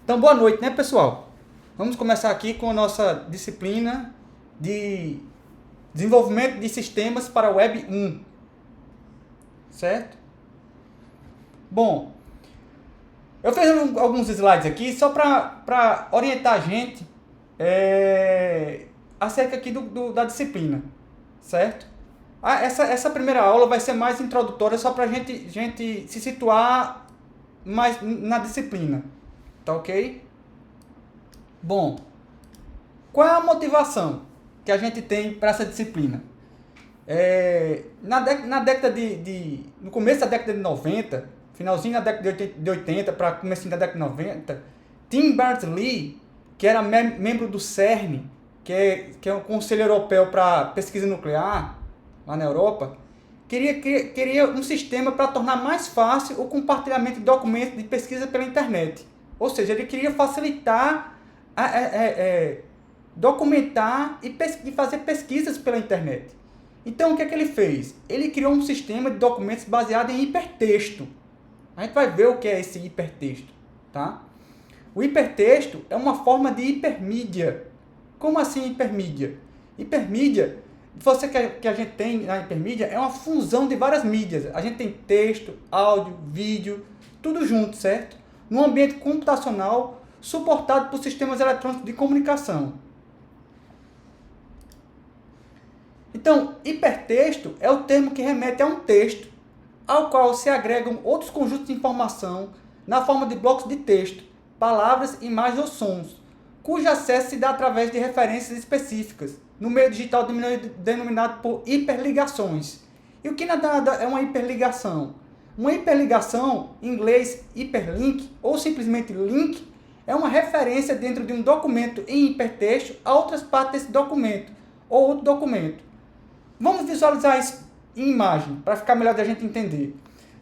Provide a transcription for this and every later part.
Então, boa noite, né, pessoal? Vamos começar aqui com a nossa disciplina de desenvolvimento de sistemas para a Web 1, certo? Bom, eu fiz alguns slides aqui só para orientar a gente acerca aqui da disciplina, certo? Essa primeira aula vai ser mais introdutória só para a gente se situar mais na disciplina, tá ok? Bom, qual é a motivação que a gente tem para essa disciplina? No começo da década de 90, finalzinho da década de 80 para começo da década de 90, Tim Berners-Lee, que era membro do CERN, que é o Conselho Europeu para Pesquisa Nuclear, lá na Europa, queria um sistema para tornar mais fácil o compartilhamento de documentos de pesquisa pela internet. Ou seja, ele queria facilitar documentar e fazer pesquisas pela internet. Então, o que é que ele fez? Ele criou um sistema de documentos baseado em hipertexto. A gente vai ver o que é esse hipertexto, tá? O hipertexto é uma forma de hipermídia. Como assim hipermídia? Hipermídia, que a gente tem na hipermídia, é uma fusão de várias mídias. A gente tem texto, áudio, vídeo, tudo junto, certo? Num ambiente computacional suportado por sistemas eletrônicos de comunicação. Então, hipertexto é o termo que remete a um texto, ao qual se agregam outros conjuntos de informação na forma de blocos de texto, palavras, imagens ou sons, cujo acesso se dá através de referências específicas, no meio digital denominado por hiperligações. E o que nada é uma hiperligação? Uma hiperligação, em inglês hiperlink, ou simplesmente link, é uma referência dentro de um documento em hipertexto a outras partes desse documento, ou outro documento. Vamos visualizar isso em imagem, para ficar melhor da gente entender.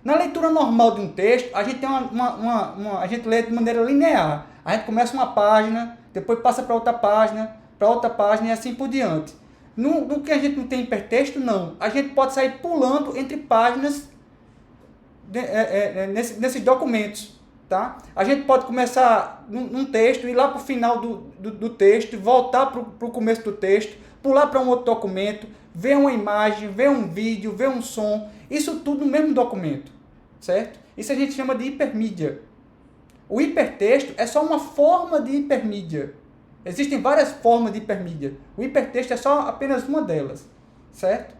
Na leitura normal de um texto, a gente tem a gente lê de maneira linear. A gente começa uma página, depois passa para outra página e assim por diante. No que a gente não tem hipertexto, não. A gente pode sair pulando entre páginas nesses documentos. Tá? A gente pode começar num texto, ir lá para o final do texto, voltar para o começo do texto, pular para um outro documento, ver uma imagem, ver um vídeo, ver um som, isso tudo no mesmo documento, certo? Isso a gente chama de hipermídia. O hipertexto é só uma forma de hipermídia. Existem várias formas de hipermídia. O hipertexto é só apenas uma delas, certo?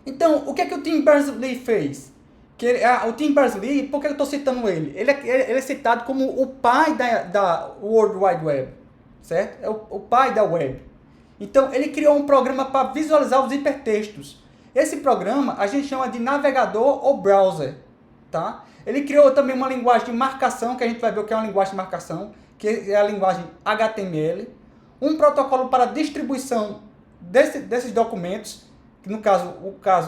Então, o que é que o Tim Berners-Lee fez? O Tim Berners-Lee, por que eu estou citando ele? Ele é citado como o pai da World Wide Web, certo? É o pai da web. Então, ele criou um programa para visualizar os hipertextos. Esse programa a gente chama de navegador ou browser, tá? Ele criou também uma linguagem de marcação, que a gente vai ver o que é uma linguagem de marcação, que é a linguagem HTML, um protocolo para distribuição desses documentos, que no caso,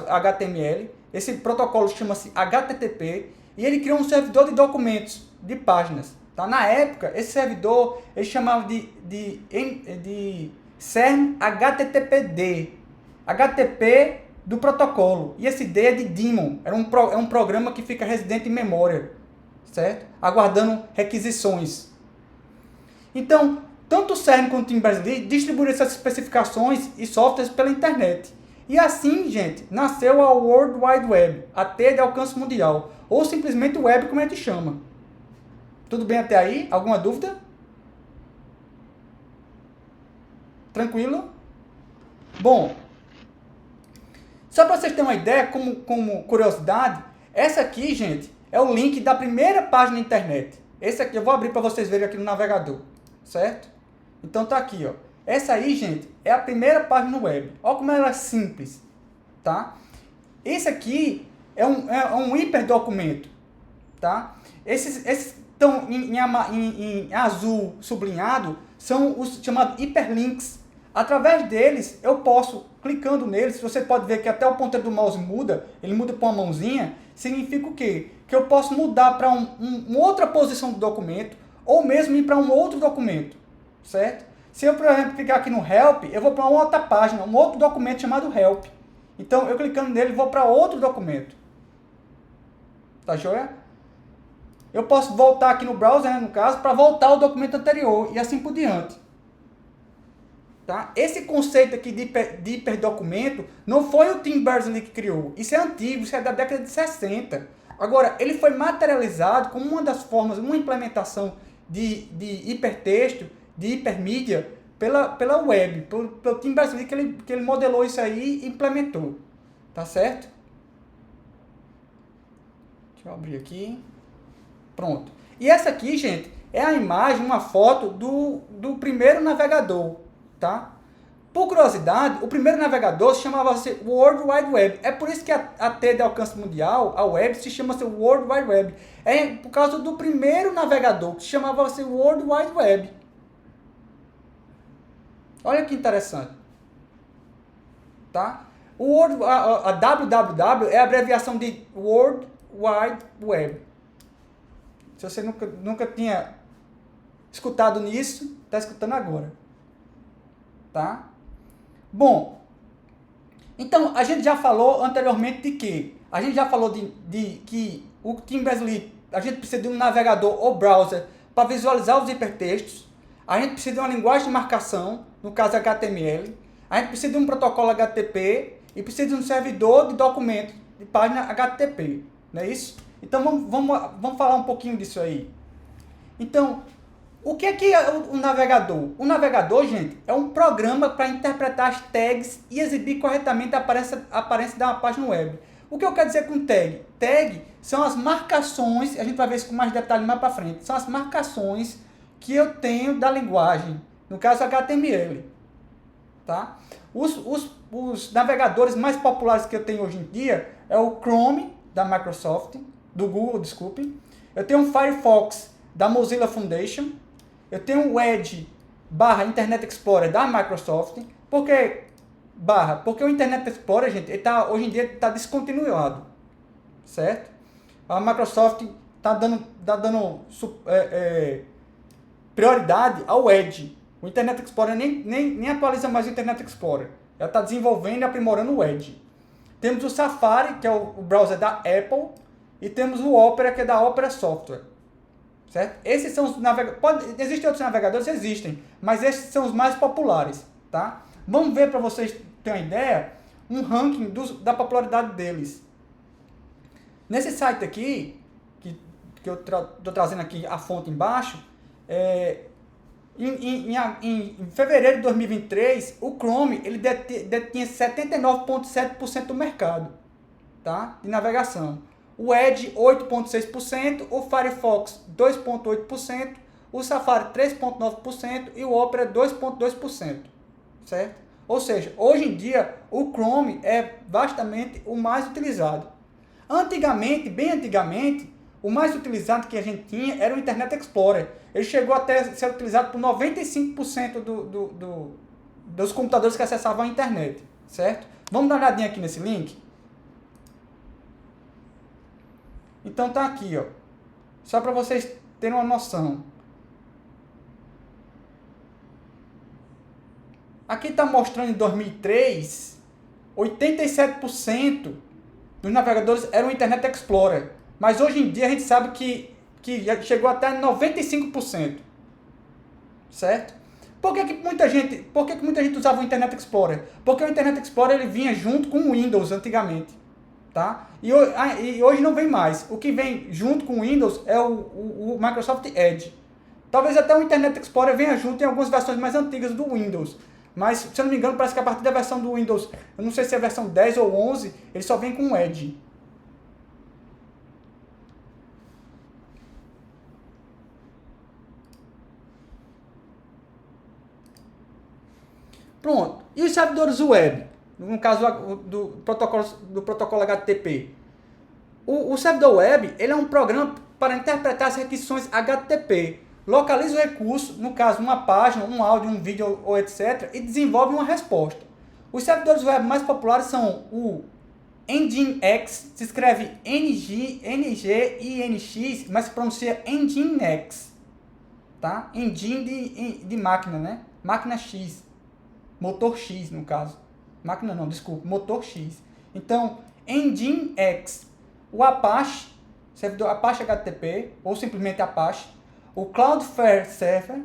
HTML. Esse protocolo chama-se HTTP, e ele criou um servidor de documentos, de páginas. Tá? Na época, esse servidor, ele chamava de CERN HTTPD. HTTP do protocolo. E esse D é de daemon. É um programa que fica residente em memória, certo? Aguardando requisições. Então, tanto o CERN quanto o Tim Berners-Lee distribuíram essas especificações e softwares pela internet. E assim, gente, nasceu a World Wide Web, a T de alcance mundial, ou simplesmente web, como a gente chama. Tudo bem até aí? Alguma dúvida? Tranquilo? Bom, só para vocês terem uma ideia, como curiosidade, essa aqui, gente, é o link da primeira página da internet. Esse aqui eu vou abrir para vocês verem aqui no navegador, certo? Então tá aqui, ó. Essa aí, gente, é a primeira página web. Olha como ela é simples, tá? Esse aqui é um hiperdocumento, tá? Esses estão em azul sublinhado, são os chamados hiperlinks. Através deles, eu posso, clicando neles, você pode ver que até o ponteiro do mouse muda, ele muda para uma mãozinha, significa o quê? Que eu posso mudar para uma outra posição do documento, ou mesmo ir para um outro documento, certo? Se eu, por exemplo, clicar aqui no Help, eu vou para uma outra página, um outro documento chamado Help. Então, eu clicando nele, vou para outro documento. Tá joia? eu posso voltar aqui no browser, né, no caso, para voltar ao documento anterior e assim por diante. Tá? Esse conceito aqui de hiperdocumento não foi o Tim Berners-Lee que criou. Isso é antigo, isso é da década de 60. Agora, ele foi materializado como uma das formas, uma implementação de hipertexto, de hipermídia, pela web, pelo Tim Berners-Lee que ele modelou isso aí e implementou. Tá certo? Deixa eu abrir aqui. Pronto. E essa aqui, gente, é a imagem, uma foto do primeiro navegador. Tá? Por curiosidade, o primeiro navegador se chamava-se World Wide Web. É por isso que a T de alcance mundial, a web, se chama-se World Wide Web. É por causa do primeiro navegador, que se chamava-se World Wide Web. Olha que interessante. Tá? A www é a abreviação de World Wide Web. Se você nunca tinha escutado nisso, está escutando agora. Tá? Bom, então a gente já falou anteriormente de que? A gente já falou de que o Tim Berners-Lee, a gente precisa de um navegador ou browser para visualizar os hipertextos, a gente precisa de uma linguagem de marcação, no caso HTML, a gente precisa de um protocolo HTTP e precisa de um servidor de documentos de página HTTP, não é isso? Então vamos falar um pouquinho disso aí. Então, o que é o navegador? O navegador, gente, é um programa para interpretar as tags e exibir corretamente a aparência da página web. O que eu quero dizer com tag? Tag são as marcações, a gente vai ver isso com mais detalhe mais para frente, são as marcações que eu tenho da linguagem, no caso HTML. Tá? Os navegadores mais populares que eu tenho hoje em dia é o Chrome, da Microsoft, do Google, desculpe. Eu tenho o Firefox, da Mozilla Foundation. Eu tenho o Edge /Internet Explorer da Microsoft. Por que Porque o Internet Explorer, gente, hoje em dia está descontinuado. Certo? A Microsoft está dando prioridade ao Edge. O Internet Explorer nem atualiza mais o Internet Explorer. Ela está desenvolvendo e aprimorando o Edge. Temos o Safari, que é o browser da Apple. E temos o Opera, que é da Opera Software. Certo? Esses são os navegadores. Existem outros navegadores? Existem. Mas esses são os mais populares. Tá? Vamos ver para vocês terem uma ideia, um ranking da popularidade deles. Nesse site aqui, que eu estou trazendo aqui a fonte embaixo, em fevereiro de 2023, o Chrome ele detinha 79,7% do mercado, tá? De navegação. O Edge 8,6%, o Firefox 2,8%, o Safari 3,9% e o Opera 2,2%, certo? Ou seja, hoje em dia o Chrome é vastamente o mais utilizado. Antigamente, bem antigamente, o mais utilizado que a gente tinha era o Internet Explorer. Ele chegou até a ser utilizado por 95% dos computadores que acessavam a internet, certo? Vamos dar uma olhadinha aqui nesse link? Então tá aqui, ó. Só para vocês terem uma noção. Aqui está mostrando em 2003, 87% dos navegadores eram o Internet Explorer. Mas hoje em dia a gente sabe que já chegou até 95%. Certo? Por que muita gente usava o Internet Explorer? Porque o Internet Explorer ele vinha junto com o Windows antigamente. Tá? E hoje não vem mais. O que vem junto com o Windows é o Microsoft Edge. Talvez até o Internet Explorer venha junto em algumas versões mais antigas do Windows. Mas, se eu não me engano, parece que a partir da versão do Windows, eu não sei se é a versão 10 ou 11, ele só vem com o Edge. Pronto. E os servidores web? No caso do protocolo HTTP. O servidor web ele é um programa para interpretar as requisições HTTP. Localiza o recurso, no caso uma página, um áudio, um vídeo ou etc. e desenvolve uma resposta. Os servidores web mais populares são o Nginx, se escreve N-G-I-N-X, mas se pronuncia Nginx. Tá? Engine de máquina, né? Máquina X. Motor X, no caso. Máquina não, desculpa. Motor X. Então, Nginx. O Apache servidor Apache HTTP, ou simplesmente Apache, o Cloudflare Server,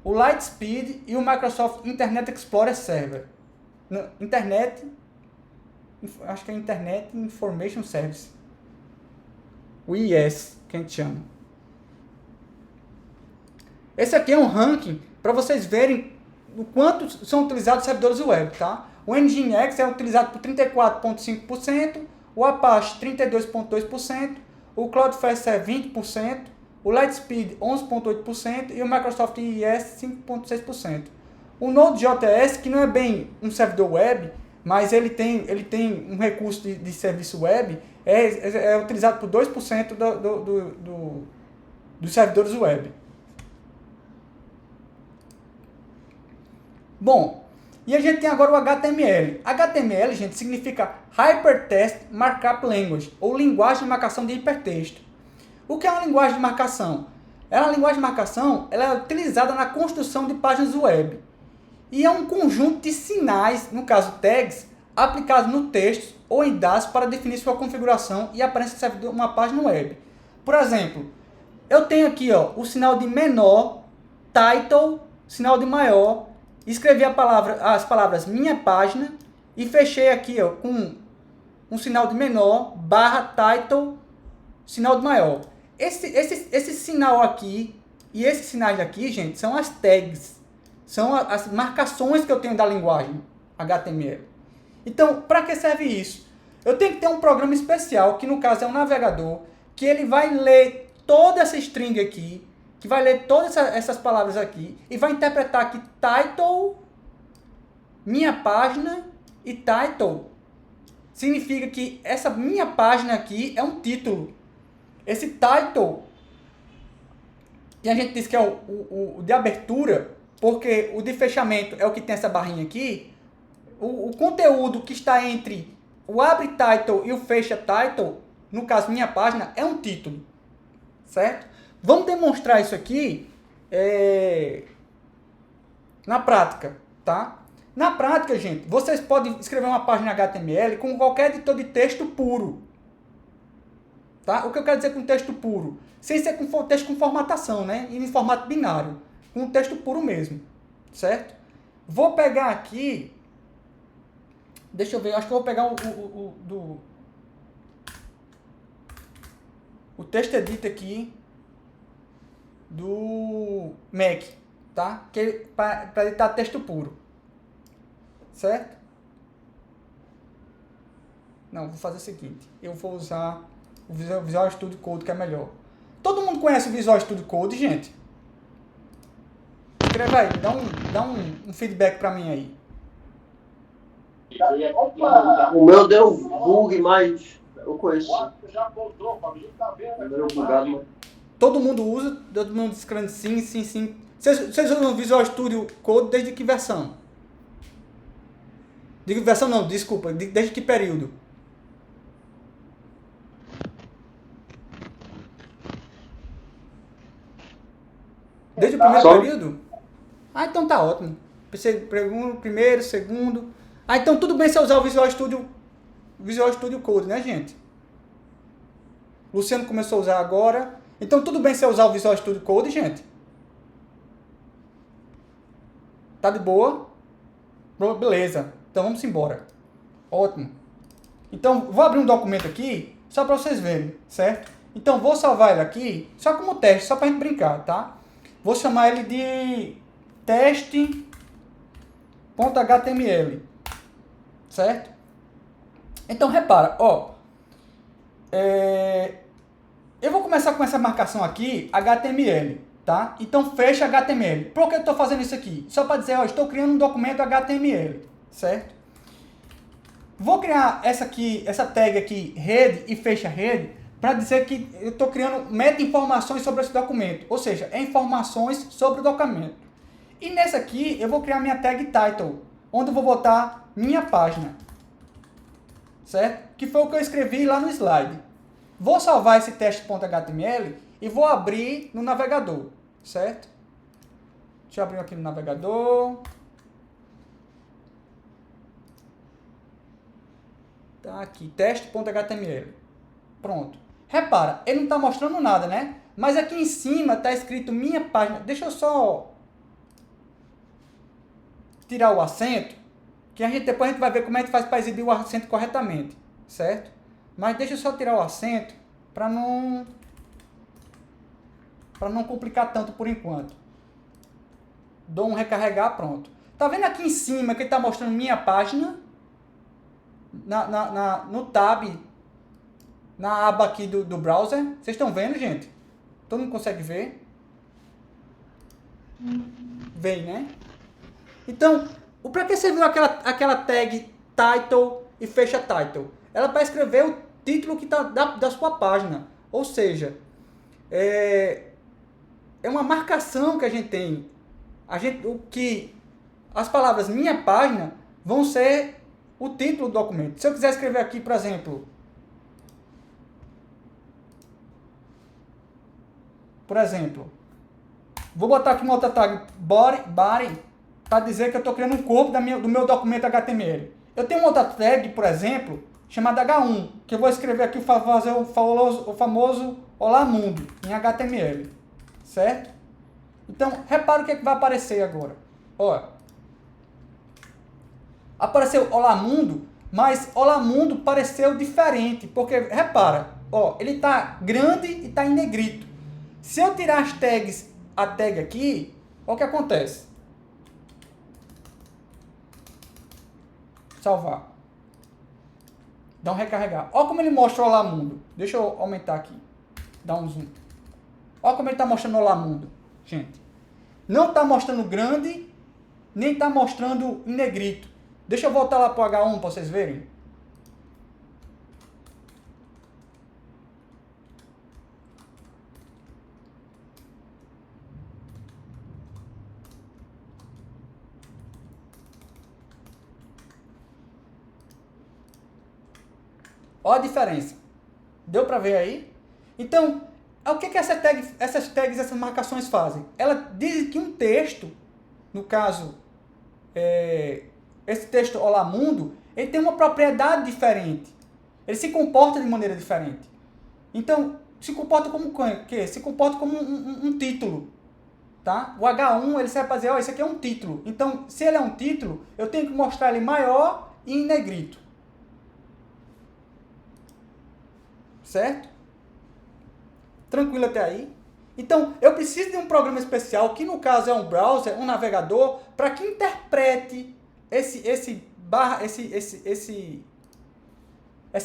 o Lightspeed e o Microsoft Internet Explorer Server. Acho que é Internet Information Service. O IIS, que a gente chama. Esse aqui é um ranking para vocês verem o quanto são utilizados servidores web, tá? O Nginx é utilizado por 34,5%, o Apache 32,2%, o Cloudflare Server 20%, o Lightspeed 11,8% e o Microsoft IIS 5,6%. O Node.js, que não é bem um servidor web, mas ele tem um recurso de serviço web, é utilizado por 2% dos servidores web. Bom, e a gente tem agora o HTML. HTML, gente, significa Hypertext Markup Language, ou linguagem de marcação de hipertexto. O que é uma linguagem de marcação? Uma linguagem de marcação ela é utilizada na construção de páginas web. E é um conjunto de sinais, no caso tags, aplicados no texto ou em dados para definir sua configuração e aparência de uma página web. Por exemplo, eu tenho aqui o sinal de menor, title, sinal de maior, escrevi as palavras minha página e fechei aqui com um sinal de menor, barra, title, sinal de maior. Esse sinal aqui e esses sinais aqui, gente, são as tags. São as marcações que eu tenho da linguagem HTML. Então, para que serve isso? Eu tenho que ter um programa especial, que no caso é um navegador, que ele vai ler toda essa string aqui, que vai ler todas essas palavras aqui, e vai interpretar aqui title, minha página, e title significa que essa minha página aqui é um título. Esse title, e a gente diz que é o de abertura, porque o de fechamento é o que tem essa barrinha aqui. O conteúdo que está entre o abre title e o fecha title, no caso minha página, é um título, certo? Vamos demonstrar isso aqui na prática, tá? Na prática, gente, vocês podem escrever uma página HTML com qualquer editor de texto puro. Tá? O que eu quero dizer com texto puro? Sem ser com texto com formatação, né? E em formato binário. Com texto puro mesmo. Certo? Vou pegar aqui... Deixa eu ver, acho que eu vou pegar o texto edit aqui do Mac, tá? Para editar texto puro. Certo? Não, vou fazer o seguinte. Eu vou usar o Visual Studio Code, que é melhor. Todo mundo conhece o Visual Studio Code, gente? Escreve aí, dá um feedback para mim aí. O meu deu bug, mas eu conheço. Já voltou, tá vendo? Todo mundo usa, todo mundo escreve sim, sim, sim. Vocês usam o Visual Studio Code desde que versão? Versão não, desculpa, desde que período? Desde o primeiro período? Ah, então tá ótimo. Primeiro, segundo. Ah, então tudo bem se eu usar o Visual Studio Code, né, gente? Luciano começou a usar agora. Então tudo bem se eu usar o Visual Studio Code, gente? Tá de boa? Beleza. Então vamos embora. Ótimo. Então vou abrir um documento aqui, só para vocês verem, certo? Então vou salvar ele aqui, só como teste, só para a gente brincar, tá? Vou chamar ele de teste.html, certo? Então repara, eu vou começar com essa marcação aqui, HTML, tá? Então fecha HTML. Por que eu estou fazendo isso aqui? Só para dizer, estou criando um documento HTML, certo? Vou criar essa tag aqui, rede e fecha rede, para dizer que eu estou criando meta-informações sobre esse documento. Ou seja, informações sobre o documento. E nessa aqui, eu vou criar minha tag title, onde eu vou botar minha página. Certo? Que foi o que eu escrevi lá no slide. Vou salvar esse teste.html e vou abrir no navegador. Certo? Deixa eu abrir aqui no navegador. Tá aqui, teste.html. Pronto. repara, ele não está mostrando nada, né? Mas aqui em cima está escrito minha página. Deixa eu só tirar o acento, que depois a gente vai ver como a gente faz para exibir o acento corretamente, certo? Mas deixa eu só tirar o acento para não complicar tanto por enquanto. Dou um recarregar, pronto. Tá vendo aqui em cima que ele está mostrando minha página? No tab, na aba aqui do browser. Vocês estão vendo, gente? Todo mundo consegue ver? Vem, né? Então, para que você viu aquela tag title e fecha title? Ela é para escrever o título que tá da sua página. Ou seja, é uma marcação que a gente tem. As palavras minha página vão ser o título do documento. Se eu quiser escrever aqui, por exemplo, vou botar aqui uma outra tag, body, para dizer que eu estou criando um corpo do meu documento HTML. Eu tenho uma outra tag, por exemplo, chamada H1, que eu vou escrever aqui fazer o famoso Olá Mundo em HTML, certo? Então, repara o que vai aparecer agora. Ó, apareceu Olá Mundo, mas Olá Mundo pareceu diferente, porque, repara, ó, ele está grande e está em negrito. Se eu tirar as tags, a tag aqui, olha o que acontece. Salvar. Dá um recarregar. Olha como ele mostra o Olá Mundo. Deixa eu aumentar aqui. Dá um zoom. Olha como ele está mostrando o Olá Mundo. Gente. Não está mostrando grande, nem está mostrando em negrito. Deixa eu voltar lá para o H1 para vocês verem. Olha a diferença. Deu para ver aí? Então, o que essas tags, essas marcações fazem? Ela diz que um texto, no caso, esse texto Olá Mundo, ele tem uma propriedade diferente. Ele se comporta de maneira diferente. Então, se comporta como o quê? Se comporta como um título. Tá? O H1, ele serve para dizer, isso aqui é um título. Então, se ele é um título, eu tenho que mostrar ele maior e em negrito. Certo? Tranquilo até aí? Então, eu preciso de um programa especial, que no caso é um browser, um navegador, para que interprete essa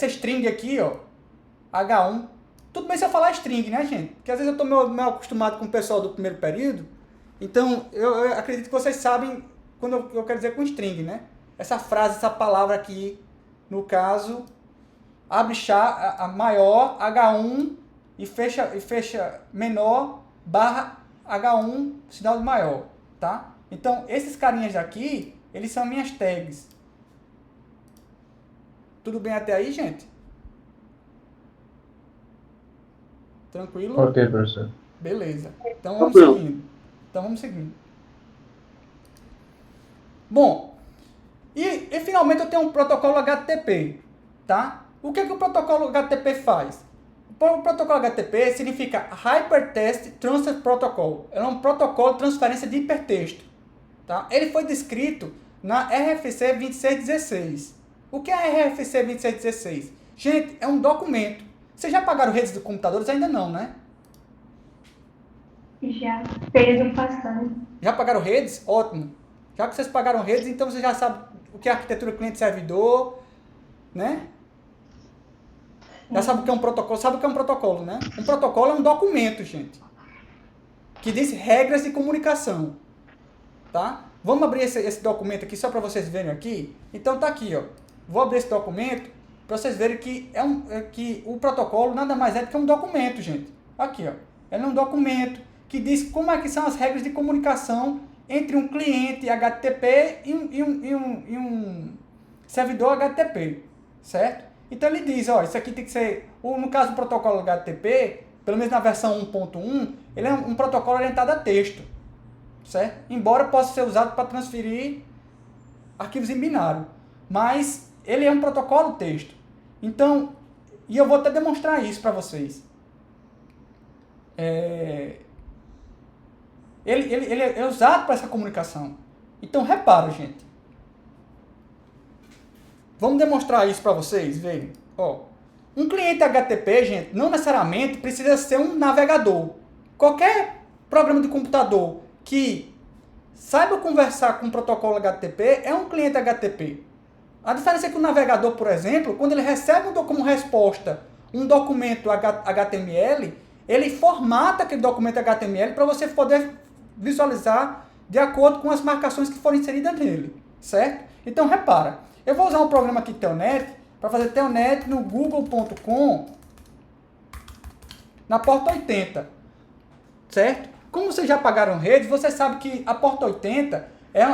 string aqui, ó, H1. Tudo bem se eu falar string, né, gente? Porque às vezes eu estou meio acostumado com o pessoal do primeiro período. Então, eu acredito que vocês sabem quando eu quero dizer com string, né? Essa frase, essa palavra aqui, no caso, abre a maior, H1, e fecha menor, barra H1, sinal de maior, tá? Então, esses carinhas aqui, eles são minhas tags. Tudo bem até aí, gente? Tranquilo? Ok, professor. Beleza. Então, vamos seguindo. Bom, e finalmente eu tenho um protocolo HTTP, tá? O que o protocolo HTTP faz? O protocolo HTTP significa Hypertext Transfer Protocol. É um protocolo de transferência de hipertexto. Tá? Ele foi descrito na RFC 2616. O que é a RFC 2616? Gente, é um documento. Vocês já pagaram redes de computadores? Ainda não, né? Já, período passado. Já pagaram redes? Ótimo. Já que vocês pagaram redes, então vocês já sabem o que é arquitetura cliente-servidor, né? Já sabe o que é um protocolo? Sabe o que é um protocolo, né? Um protocolo é um documento, gente, que diz regras de comunicação, tá? Vamos abrir esse documento aqui só para vocês verem aqui. Então tá aqui, ó. Vou abrir esse documento para vocês verem que que o protocolo nada mais é do que um documento, gente. Aqui, ó. Ele é um documento que diz como é que são as regras de comunicação entre um cliente HTTP e um servidor HTTP, certo? Então ele diz, ó, isso aqui tem que ser, no caso do protocolo HTTP, pelo menos na versão 1.1, ele é um protocolo orientado a texto, certo? Embora possa ser usado para transferir arquivos em binário, mas ele é um protocolo texto. Então, E eu vou até demonstrar isso para vocês. Ele é usado para essa comunicação. Então, repara, gente. Vamos demonstrar isso para vocês verem. Ó, um cliente HTTP, gente, não necessariamente precisa ser um navegador. Qualquer programa de computador que saiba conversar com o protocolo HTTP é um cliente HTTP. A diferença é que o navegador, por exemplo, quando ele recebe como resposta um documento HTML, ele formata aquele documento HTML para você poder visualizar de acordo com as marcações que forem inseridas nele, certo? Então, repara, eu vou usar um programa aqui, Telnet, para fazer Telnet no google.com na porta 80, certo? Como vocês já pagaram rede, você sabe que a porta 80 é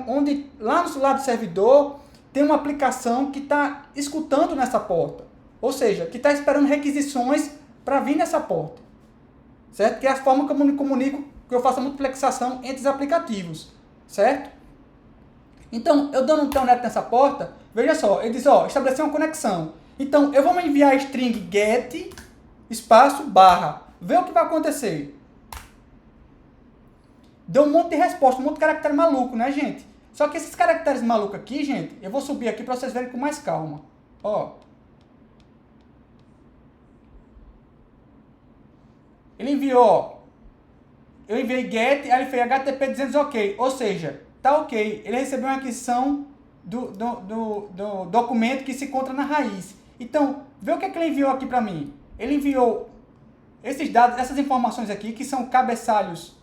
onde, lá no lado do servidor, tem uma aplicação que está escutando nessa porta. Ou seja, que está esperando requisições para vir nessa porta. Certo? Que é a forma como eu me comunico, que eu faço a multiplexação entre os aplicativos. Certo? Então, eu dando um telnet nessa porta, veja só, ele diz, ó, estabelecer uma conexão. Então, eu vou me enviar a string get, espaço, barra. Vê o que vai acontecer. Deu um monte de resposta, um monte de caractere maluco, né, gente? Só que esses caracteres malucos aqui, gente, eu vou subir aqui para vocês verem com mais calma. Ó. Ele enviou, eu enviei get, aí ele fez HTTP dizendo ok. Ou seja, tá ok. Ele recebeu uma aquisição do documento que se encontra na raiz. Então, vê o que ele enviou aqui para mim. Ele enviou esses dados, essas informações aqui, que são cabeçalhos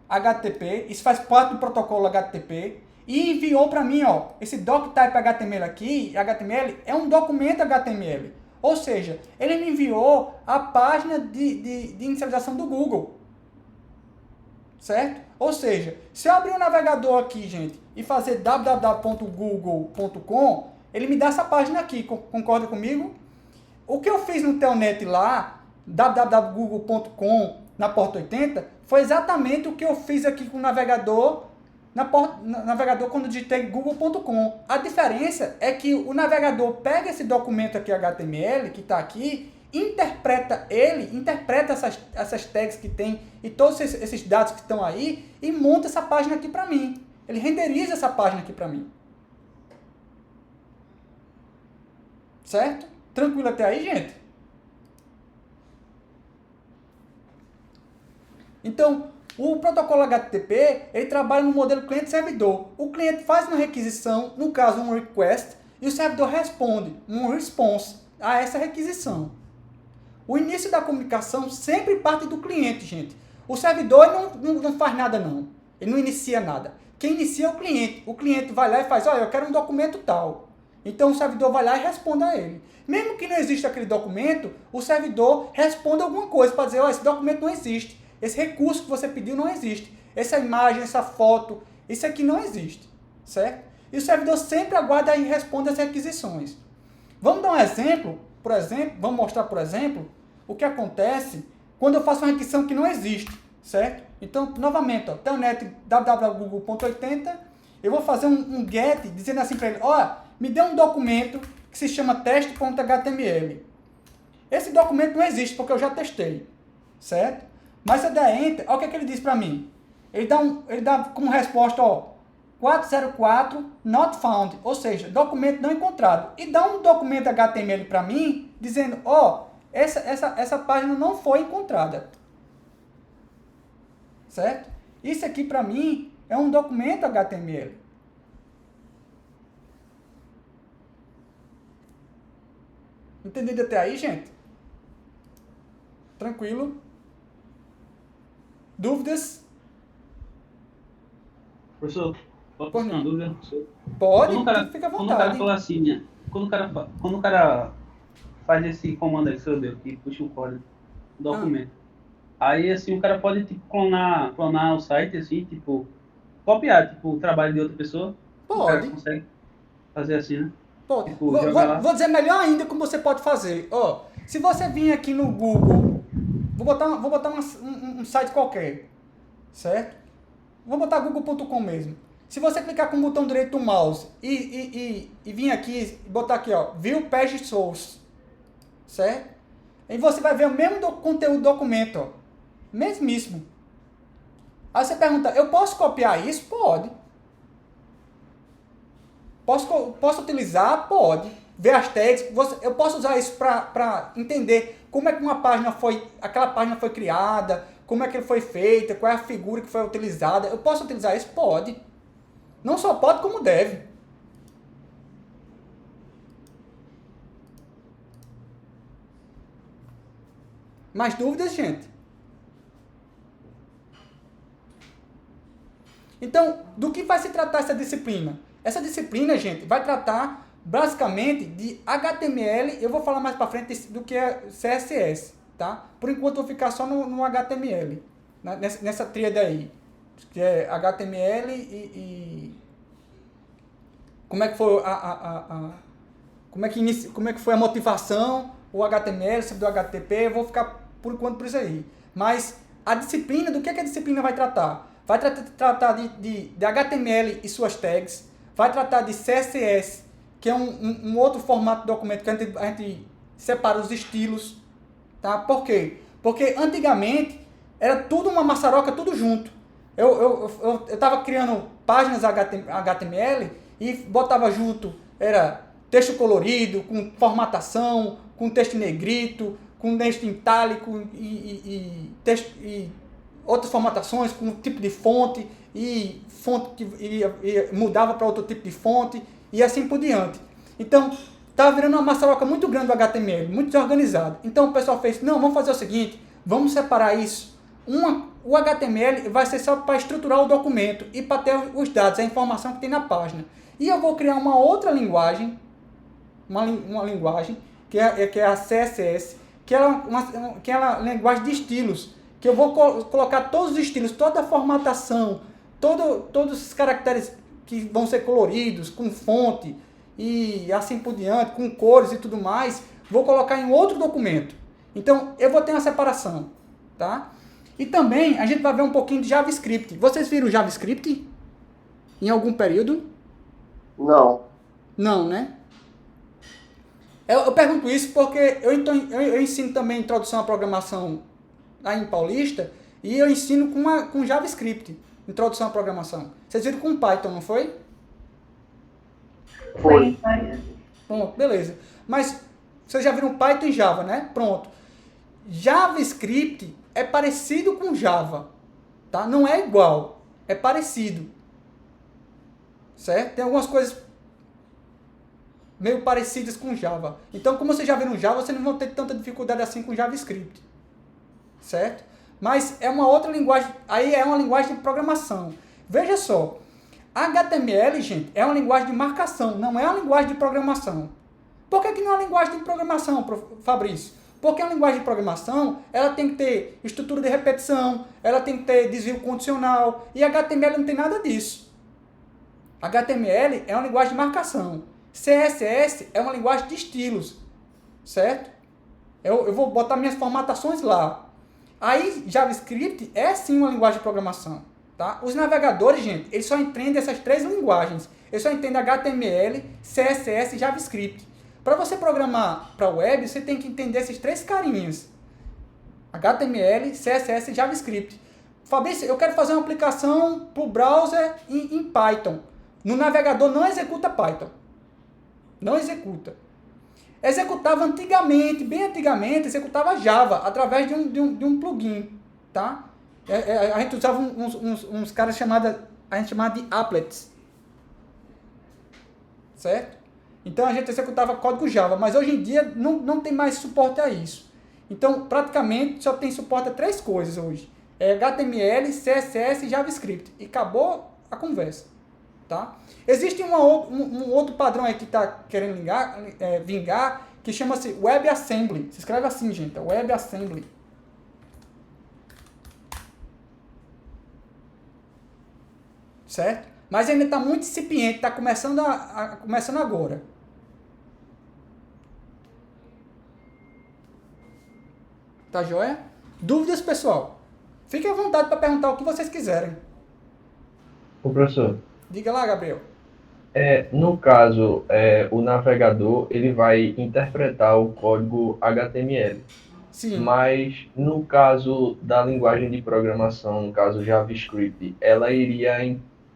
HTTP. Isso faz parte do protocolo HTTP. E enviou para mim, ó, esse doctype HTML aqui, HTML, é um documento HTML. Ou seja, ele me enviou a página de inicialização do Google. Certo? Ou seja, se eu abrir um navegador aqui, gente, e fazer www.google.com, ele me dá essa página aqui, concorda comigo? O que eu fiz no Telnet lá, www.google.com, na porta 80, foi exatamente o que eu fiz aqui com o navegador, navegador quando digitei google.com. A diferença é que o navegador pega esse documento aqui HTML, que está aqui, interpreta essas tags que tem e todos esses dados que estão aí e monta essa página aqui para mim. Ele renderiza essa página aqui para mim. Certo? Tranquilo até aí, gente? Então, o protocolo HTTP, ele trabalha no modelo cliente-servidor. O cliente faz uma requisição, no caso um request, e o servidor responde, um response, a essa requisição. O início da comunicação sempre parte do cliente, gente. O servidor não faz nada, não. Ele não inicia nada. Quem inicia é o cliente. O cliente vai lá e faz, olha, eu quero um documento tal. Então o servidor vai lá e responde a ele. Mesmo que não exista aquele documento, o servidor responde alguma coisa para dizer, olha, esse documento não existe. Esse recurso que você pediu não existe. Essa imagem, essa foto, isso aqui não existe. Certo? E o servidor sempre aguarda e responde as requisições. Vamos dar um exemplo, vamos mostrar, por exemplo, o que acontece quando eu faço uma requisição que não existe. Certo? Então, novamente, ó, telnet www.google.80, eu vou fazer um get dizendo assim para ele, ó, me dê um documento que se chama teste.html. Esse documento não existe porque eu já testei. Certo? Mas se eu der enter, olha o que ele diz para mim. Ele dá como resposta, ó, 404 not found, ou seja, documento não encontrado. E dá um documento HTML para mim, dizendo, ó, essa página não foi encontrada. Certo? Isso aqui para mim é um documento HTML. Entendido até aí, gente? Tranquilo? Dúvidas? Professor, posso fazer uma dúvida? Pode, Quando fica à o cara vontade. fala assim, né? Quando o cara faz esse comando aí, seu Deus, que puxa um código, um documento. Aí, assim, o cara pode, tipo, clonar o site, assim, tipo, copiar, tipo, o trabalho de outra pessoa. Pode. O cara consegue fazer assim, né? Pode. Tipo, Vou dizer melhor ainda como você pode fazer. Ó, se você vir aqui no Google, vou botar um site qualquer, certo? Vou botar google.com mesmo. Se você clicar com o botão direito do mouse e vir aqui, botar aqui, ó, View Page Source, certo? E você vai ver o mesmo conteúdo do documento, ó, mesmíssimo. Aí você pergunta, eu posso copiar isso? Pode. Posso utilizar? Pode. Ver as tags, eu posso usar isso para entender como é que aquela página foi criada, como é que foi feita, qual é a figura que foi utilizada. Eu posso utilizar isso? Pode. Não só pode, como deve. Mais dúvidas, gente? Então, do que vai se tratar essa disciplina? Essa disciplina, gente, vai tratar basicamente de HTML. Eu vou falar mais para frente do que é CSS, tá? Por enquanto eu vou ficar só no HTML, nessa tríade aí, que é HTML e como é que foi como é que foi a motivação, o HTML, sobre o HTTP. Eu vou ficar por enquanto por isso aí. Mas a disciplina, do que a disciplina vai tratar? Vai tratar de HTML e suas tags, vai tratar de CSS, que é um outro formato de documento que a gente separa os estilos, tá? Por quê? Porque antigamente era tudo uma maçaroca, tudo junto. Eu estava criando páginas HTML e botava junto, era texto colorido, com formatação, com texto em negrito, com texto em itálico e outras formatações, com tipo de fonte e fonte que mudava para outro tipo de fonte e assim por diante. Então, estava virando uma maçaroca muito grande do HTML, muito desorganizado. Então o pessoal fez, não, vamos fazer o seguinte, vamos separar isso. O HTML vai ser só para estruturar o documento e para ter os dados, a informação que tem na página. E eu vou criar uma outra linguagem, uma linguagem que é a CSS, que é uma linguagem de estilos, que eu vou colocar todos os estilos, toda a formatação, todos os caracteres que vão ser coloridos, com fonte e assim por diante, com cores e tudo mais, vou colocar em outro documento. Então, eu vou ter uma separação, tá? E também a gente vai ver um pouquinho de JavaScript. Vocês viram JavaScript em algum período? Não. Não, né? Eu pergunto isso porque eu ensino também Introdução à Programação lá em Paulista e eu ensino com JavaScript, Introdução à Programação. Vocês viram com Python, não foi? Foi. Pronto, beleza. Mas vocês já viram Python e Java, né? Pronto. JavaScript é parecido com Java, tá? Não é igual, é parecido. Certo? Tem algumas coisas meio parecidas com Java. Então, como vocês já viram Java, vocês não vão ter tanta dificuldade assim com JavaScript. Certo? Mas é uma outra linguagem, aí é uma linguagem de programação. Veja só, HTML, gente, é uma linguagem de marcação, não é uma linguagem de programação. Por que não é uma linguagem de programação, Fabrício? Porque a linguagem de programação, ela tem que ter estrutura de repetição, ela tem que ter desvio condicional, e HTML não tem nada disso. HTML é uma linguagem de marcação. CSS é uma linguagem de estilos, certo? Eu vou botar minhas formatações lá. Aí, JavaScript é sim uma linguagem de programação, tá? Os navegadores, gente, eles só entendem essas três linguagens. Eles só entendem HTML, CSS e JavaScript. Para você programar para web, você tem que entender esses três carinhas. HTML, CSS e JavaScript. Fabrício, eu quero fazer uma aplicação para o browser em Python. No navegador não executa Python. Não executa. Executava antigamente, bem antigamente, executava Java através de um plugin, tá? A gente usava uns caras a gente chamava de applets, certo? Então a gente executava código Java, mas hoje em dia não tem mais suporte a isso. Então praticamente só tem suporte a três coisas hoje: HTML, CSS e JavaScript. E acabou a conversa, tá? Existe um outro padrão aí que está querendo vingar, que chama-se WebAssembly. Se escreve assim, gente, WebAssembly. Certo? Mas ainda está muito incipiente, está começando agora. Tá joia? Dúvidas, pessoal? Fiquem à vontade para perguntar o que vocês quiserem. Ô, professor, Diga lá, Gabriel. No caso, o navegador ele vai interpretar o código HTML, Sim. mas no caso da linguagem de programação, no caso JavaScript, ela iria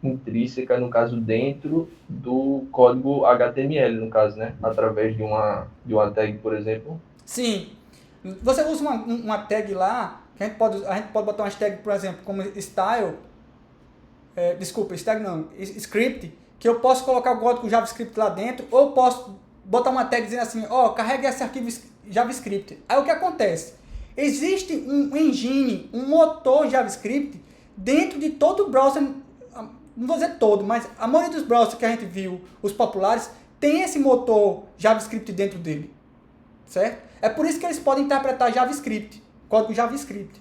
intrínseca, no caso, dentro do código HTML, no caso, né? Através de uma tag, por exemplo. Sim. Você usa uma tag lá, que a gente pode botar uma tag, por exemplo, como style, desculpa, tag não, script, que eu posso colocar o código JavaScript lá dentro, ou posso botar uma tag dizendo assim, carrega esse arquivo JavaScript. Aí o que acontece? Existe um engine, um motor JavaScript dentro de todo o browser, não vou dizer todo, mas a maioria dos browsers que a gente viu, os populares, tem esse motor JavaScript dentro dele, certo? É por isso que eles podem interpretar JavaScript, código JavaScript.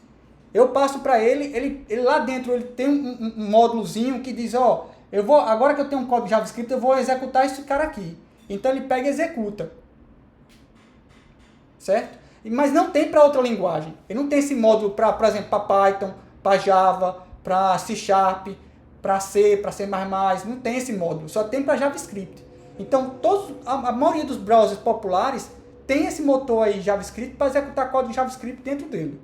Eu passo para ele lá dentro ele tem um módulozinho que diz, agora que eu tenho um código JavaScript, eu vou executar esse cara aqui. Então ele pega e executa. Certo? Mas não tem para outra linguagem. Ele não tem esse módulo para, por exemplo, para Python, para Java, para C Sharp, para C, para C++, não tem esse módulo, só tem para JavaScript. Então, a maioria dos browsers populares tem esse motor aí JavaScript para executar código JavaScript dentro dele.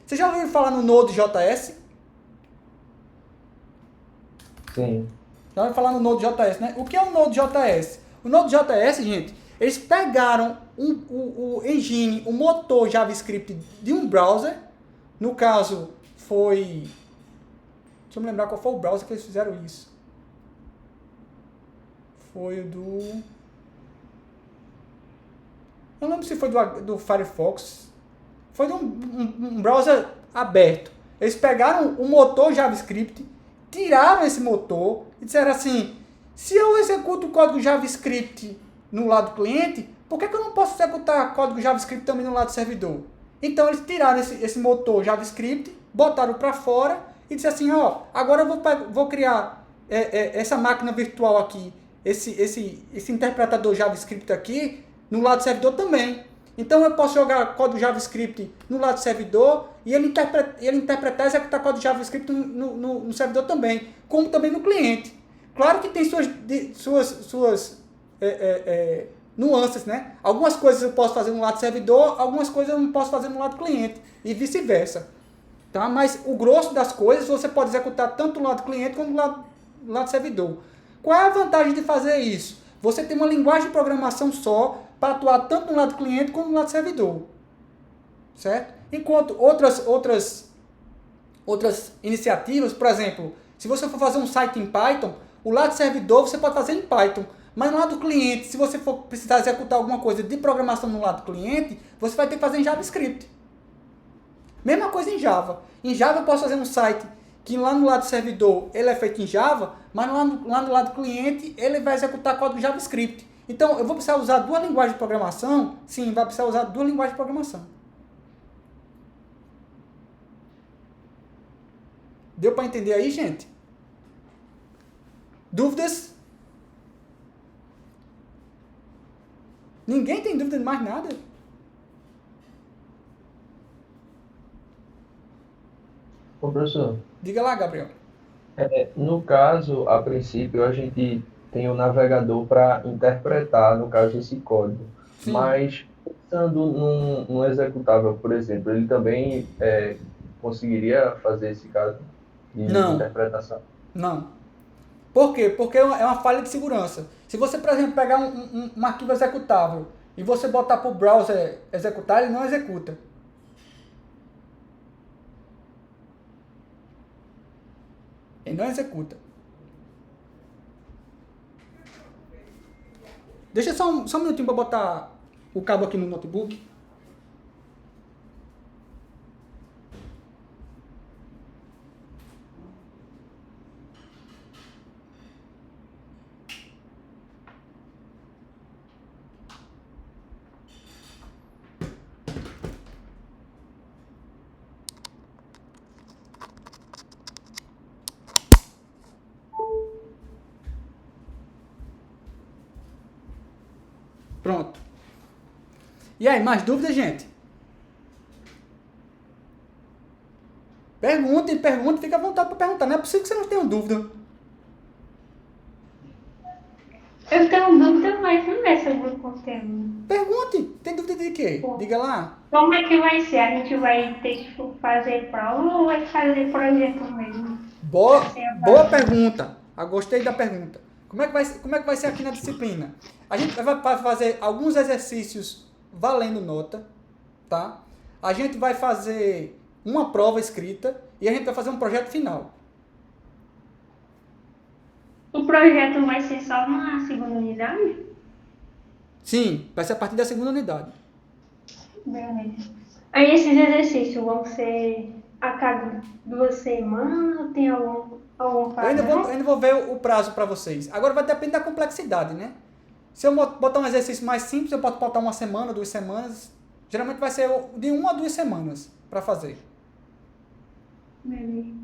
Você já ouviu falar no Node.js? Sim. Já ouviu falar no Node.js, né? O que é o Node.js? O Node.js, gente, eles pegaram o engine, o motor JavaScript de um browser. No caso, foi... Deixa eu me lembrar qual foi o browser que eles fizeram isso. Foi o do... Eu não lembro se foi do Firefox. Foi de um browser aberto. Eles pegaram o motor JavaScript, tiraram esse motor e disseram assim, se eu executo o código JavaScript no lado cliente, por que eu não posso executar código JavaScript também no lado servidor? Então eles tiraram esse motor JavaScript, botaram para fora e disseram assim, agora eu vou criar essa máquina virtual aqui, esse interpretador JavaScript aqui, no lado servidor também. Então eu posso jogar código JavaScript no lado servidor e ele interpretar e executar código JavaScript no servidor também, como também no cliente. Claro que tem suas nuances, né? Algumas coisas eu posso fazer no lado servidor, algumas coisas eu não posso fazer no lado cliente e vice-versa. Tá? Mas o grosso das coisas você pode executar tanto no lado cliente quanto no lado servidor. Qual é a vantagem de fazer isso? Você tem uma linguagem de programação só para atuar tanto no lado cliente como no lado servidor. Certo? Enquanto outras iniciativas, por exemplo, se você for fazer um site em Python, o lado servidor você pode fazer em Python, mas no lado cliente, se você for precisar executar alguma coisa de programação no lado cliente, você vai ter que fazer em JavaScript. Mesma coisa em Java. Em Java eu posso fazer um site que lá no lado servidor ele é feito em Java, mas lá no lado cliente ele vai executar código JavaScript. Então, eu vou precisar usar duas linguagens de programação? Sim, vai precisar usar duas linguagens de programação. Deu para entender aí, gente? Dúvidas? Ninguém tem dúvida de mais nada? Ô, professor, Diga lá, Gabriel. no caso, a princípio, a gente tem o navegador para interpretar, no caso, esse código. Sim. Mas, pensando num executável, por exemplo, ele também conseguiria fazer esse caso de Não. interpretação? Não. Por quê? Porque é uma falha de segurança. Se você, por exemplo, pegar um arquivo executável e você botar para o browser executar, ele não executa. Ele não executa. Deixa só um minutinho para botar o cabo aqui no notebook. Pronto. E aí, mais dúvidas, gente? Pergunte, fica à vontade para perguntar. Não é possível que você não tenha dúvida. conteúdo. Pergunte. Tem dúvida de quê? Bom. Diga lá. Como é que vai ser? A gente vai ter que fazer prova ou vai fazer projeto mesmo? Boa Assim, pergunta. Gostei da pergunta. Como é que vai ser aqui na disciplina? A gente vai fazer alguns exercícios valendo nota, tá? A gente vai fazer uma prova escrita e a gente vai fazer um projeto final. O projeto vai ser só na segunda unidade? Sim, vai ser a partir da segunda unidade. Beleza. Aí esses exercícios vão ser a cada 2 semanas ou tem algum Eu ainda padrão? vou ver o prazo para vocês. Agora vai depender da complexidade, né? Se eu botar um exercício mais simples, eu posso botar 1 semana, 2 semanas. Geralmente vai ser de 1 a 2 semanas para fazer. Beleza.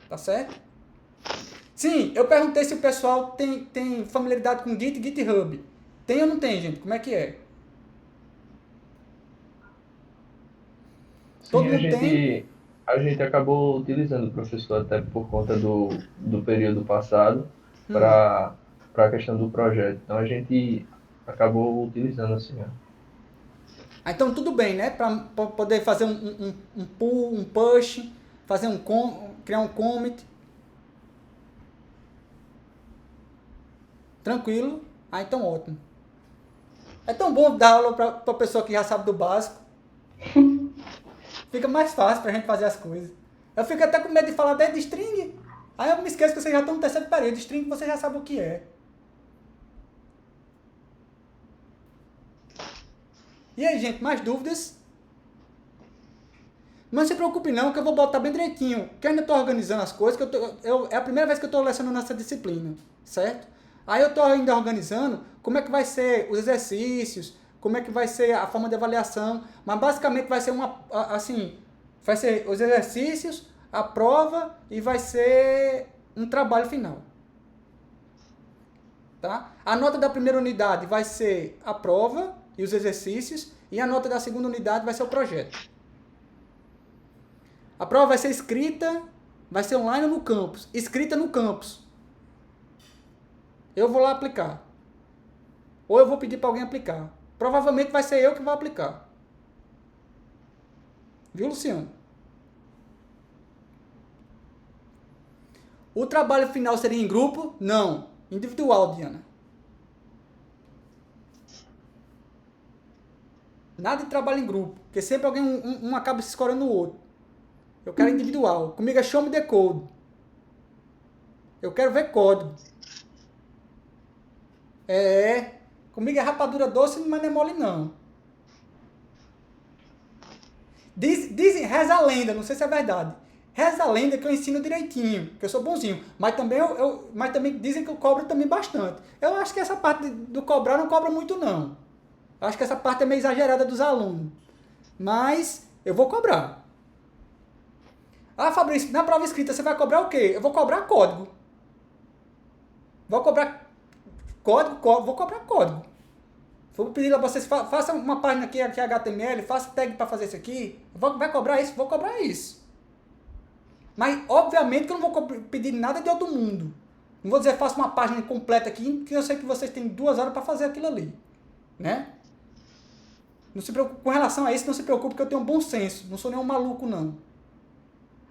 Tá certo? Sim, eu perguntei se o pessoal tem familiaridade com Git e GitHub. Tem ou não tem, gente? Como é que é? Todo Sim, mundo tem? a gente acabou utilizando, professor, até por conta do período passado, para a questão do projeto. Então, a gente acabou utilizando assim, ó. Então tudo bem, né? Para poder fazer um pull, um push, fazer criar um commit. Tranquilo? Então ótimo. É tão bom dar aula para a pessoa que já sabe do básico. Fica mais fácil para a gente fazer as coisas. Eu fico até com medo de falar de string. Aí eu me esqueço que vocês já estão no terceiro período. String você já sabe o que é. E aí, gente, mais dúvidas? Não se preocupe não, que eu vou botar bem direitinho. Que eu ainda estou organizando as coisas, que é a primeira vez que eu estou lecionando essa disciplina, certo? Aí eu estou ainda organizando como é que vai ser os exercícios, como é que vai ser a forma de avaliação, mas basicamente vai ser vai ser os exercícios, a prova e vai ser um trabalho final. Tá? A nota da primeira unidade vai ser a prova e os exercícios, e a nota da segunda unidade vai ser o projeto. A prova vai ser escrita, vai ser online no campus, escrita no campus. Eu vou lá aplicar. Ou eu vou pedir para alguém aplicar. Provavelmente vai ser eu que vou aplicar. Viu, Luciano? O trabalho final seria em grupo? Não. Individual, Diana. Nada de trabalho em grupo. Porque sempre alguém, um acaba se escorando no outro. Eu quero individual. Comigo é show me the code. Eu quero ver código. Comigo é rapadura doce, mas não é mole não. Dizem, reza a lenda, não sei se é verdade. Reza a lenda que eu ensino direitinho, que eu sou bonzinho. Mas também dizem que eu cobro também bastante. Eu acho que essa parte do cobrar não cobra muito não. Eu acho que essa parte é meio exagerada dos alunos. Mas eu vou cobrar. Ah, Fabrício, na prova escrita você vai cobrar o quê? Eu vou cobrar código. Vou cobrar código, vou cobrar código. Vou pedir a vocês, façam uma página aqui HTML, faça tag para fazer isso aqui. Vai cobrar isso? Vou cobrar isso. Mas, obviamente, que eu não vou pedir nada de outro mundo. Não vou dizer, faça uma página completa aqui, que eu sei que vocês têm 2 horas para fazer aquilo ali. Né? Não se preocupe, com relação a isso, não se preocupe que eu tenho um bom senso. Não sou nenhum maluco, não.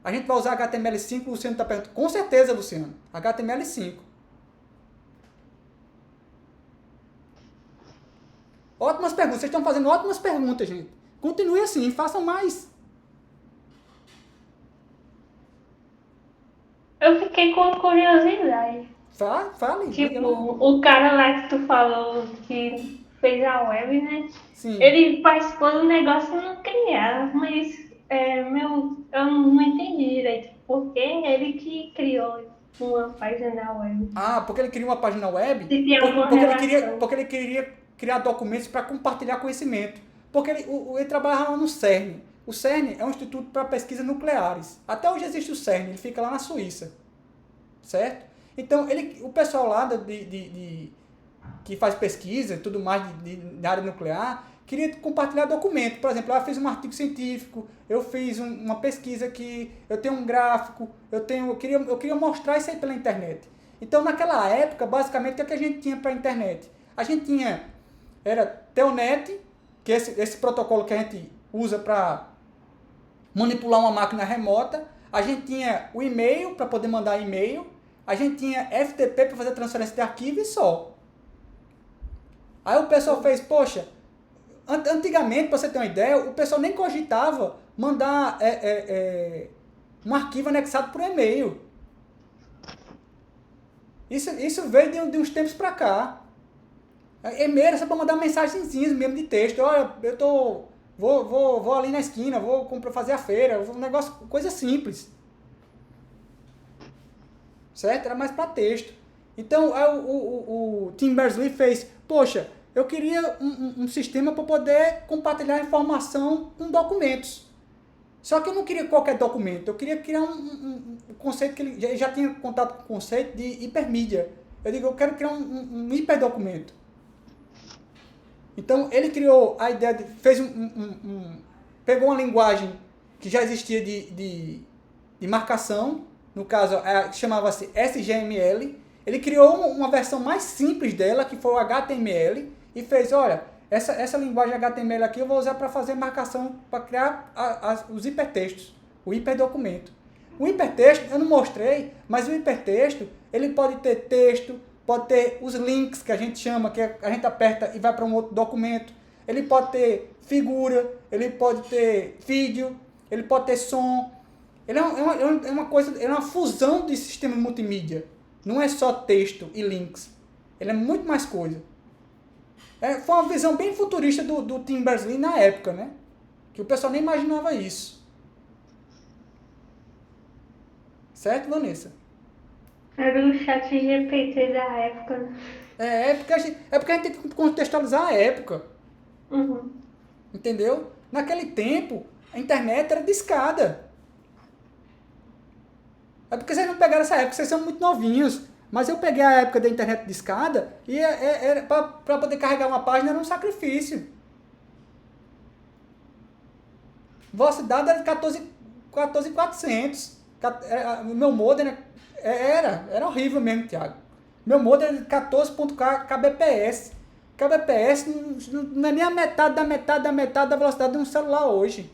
A gente vai usar HTML5, o Luciano está perguntando. Com certeza, Luciano. HTML5. Ótimas perguntas. Vocês estão fazendo ótimas perguntas, gente. Continue assim, façam mais. Eu fiquei com curiosidade. Fale. Tipo, diga lá. o cara lá que tu falou que fez a web, né? Sim. Ele participou do negócio e não criava, mas eu não entendi direito. Porque ele que criou uma página da web. Ah, porque ele queria uma página web? Se tem alguma relação. Porque ele queria criar documentos para compartilhar conhecimento. Porque ele trabalhava no CERN. O CERN é um instituto para pesquisas nucleares. Até hoje existe o CERN, ele fica lá na Suíça. Certo? Então, o pessoal lá que faz pesquisa e tudo mais de área nuclear, queria compartilhar documento. Por exemplo, eu fiz um artigo científico, eu fiz uma pesquisa aqui, eu tenho um gráfico, eu queria mostrar isso aí pela internet. Então, naquela época, basicamente, o que a gente tinha para a internet? A gente tinha era Telnet, que é esse protocolo que a gente usa para manipular uma máquina remota. A gente tinha o e-mail para poder mandar e-mail. A gente tinha FTP para fazer transferência de arquivo e só. Aí o pessoal fez, poxa, antigamente, para você ter uma ideia, o pessoal nem cogitava mandar um arquivo anexado por e-mail. Isso veio de uns tempos para cá. E-mail era só para mandar mensagenzinhas mesmo de texto. Olha, vou ali na esquina, vou fazer a feira, um negócio, coisa simples. Certo? Era mais para texto. Então, o Tim Berners-Lee fez, poxa, eu queria um sistema para poder compartilhar informação com documentos. Só que eu não queria qualquer documento, eu queria criar um conceito que ele já tinha contato com o conceito de hipermídia. Eu quero criar um hiperdocumento. Então, ele criou a ideia, pegou uma linguagem que já existia de marcação, no caso, chamava-se SGML. Ele criou uma versão mais simples dela, que foi o HTML, e fez, olha, essa linguagem HTML aqui eu vou usar para fazer marcação, para criar os hipertextos, o hiperdocumento. O hipertexto, eu não mostrei, mas o hipertexto, ele pode ter texto, pode ter os links que a gente chama, que a gente aperta e vai para um outro documento. Ele pode ter figura, ele pode ter vídeo, ele pode ter som. Ele é uma coisa, ele é uma fusão de sistema multimídia. Não é só texto e links. Ele é muito mais coisa. Foi uma visão bem futurista do Tim Berners-Lee na época, né? Que o pessoal nem imaginava isso. Certo, Vanessa? Era o chat GPT da época. É porque a gente tem que contextualizar a época. Uhum. Entendeu? Naquele tempo, a internet era discada. É porque vocês não pegaram essa época, vocês são muito novinhos. Mas eu peguei a época da internet discada e para poder carregar uma página era um sacrifício. Velocidade era de 14.400. O meu modem era horrível mesmo, Thiago. Meu modem era de 14 kbps. Kbps não é nem a metade da velocidade de um celular hoje.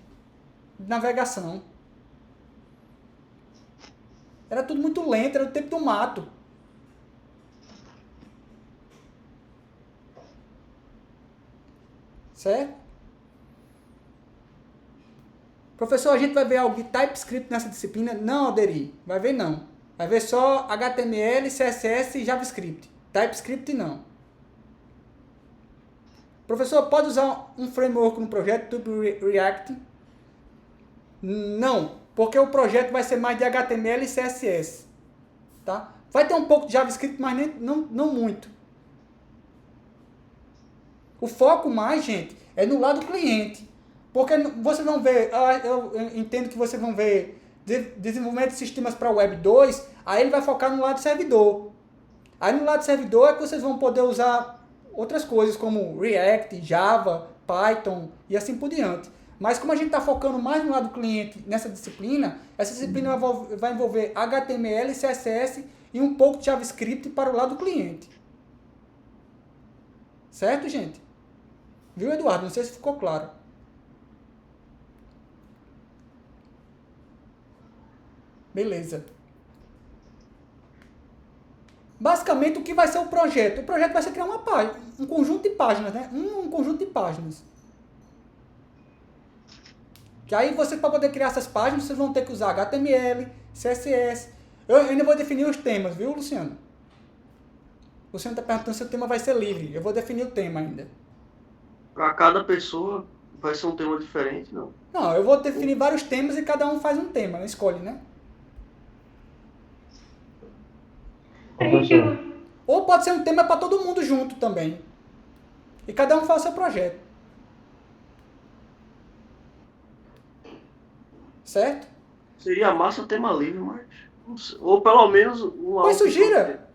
De navegação. Era tudo muito lento, era o tempo do mato. Certo? Professor, a gente vai ver algo de TypeScript nessa disciplina? Não, Alderi. Vai ver não. Vai ver só HTML, CSS e JavaScript. TypeScript não. Professor, pode usar um framework no projeto, tipo React? Não, porque o projeto vai ser mais de HTML e CSS. Tá? Vai ter um pouco de JavaScript, mas não muito. O foco mais, gente, é no lado do cliente. Porque vocês vão ver, eu entendo que vocês vão ver desenvolvimento de sistemas para Web 2, aí ele vai focar no lado do servidor. Aí no lado do servidor é que vocês vão poder usar outras coisas como React, Java, Python e assim por diante. Mas como a gente está focando mais no lado do cliente nessa disciplina, essa disciplina vai envolver HTML, CSS e um pouco de JavaScript para o lado do cliente. Certo, gente? Viu, Eduardo? Não sei se ficou claro. Beleza. Basicamente, o que vai ser o projeto? O projeto vai ser criar uma página, um conjunto de páginas, né? Um conjunto de páginas. Que aí vocês, para poder criar essas páginas, vocês vão ter que usar HTML, CSS. Eu ainda vou definir os temas, viu, Luciano? O Luciano está perguntando se o tema vai ser livre. Eu vou definir o tema ainda. Para cada pessoa vai ser um tema diferente, não? Não, eu vou definir vários temas e cada um faz um tema, escolhe, né? Professor, Ou pode ser um tema para todo mundo junto também. E cada um faz o seu projeto. Certo? Seria massa tema livre, mas... Ou pelo menos... Pois sugira.